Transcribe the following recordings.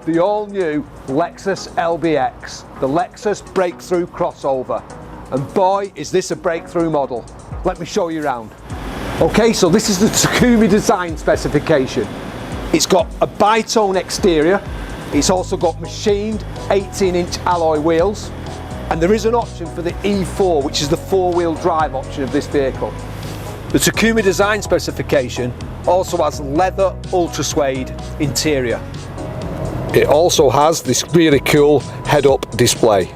The all-new Lexus LBX, the Lexus breakthrough crossover. And boy, is this a breakthrough model. Let me show you around. Okay, so this is the Takumi design specification. It's got a bitone exterior. It's also got machined 18-inch alloy wheels. And there is an option for the E4, which is the four-wheel drive option of this vehicle. The Takumi design specification also has leather ultra suede interior. It also has this really cool head-up display,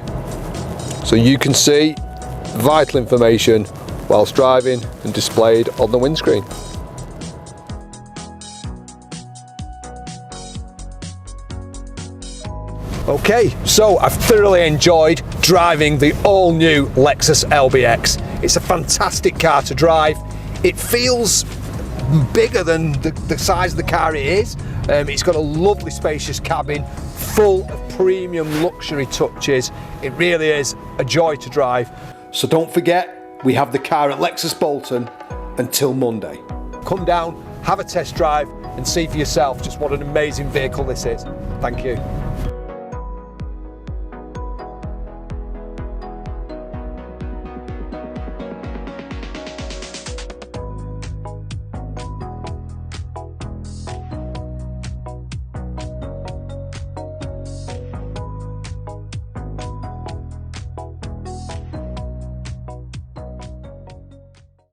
so you can see vital information whilst driving and displayed on the windscreen. Okay, so I've thoroughly enjoyed driving the all-new Lexus LBX. It's a fantastic car to drive. It feels bigger than the size of the car it is. It's got a lovely spacious cabin, full of premium luxury touches. It really is a joy to drive. So don't forget, we have the car at Lexus Bolton until Monday. Come down, have a test drive and see for yourself just what an amazing vehicle this is. Thank you.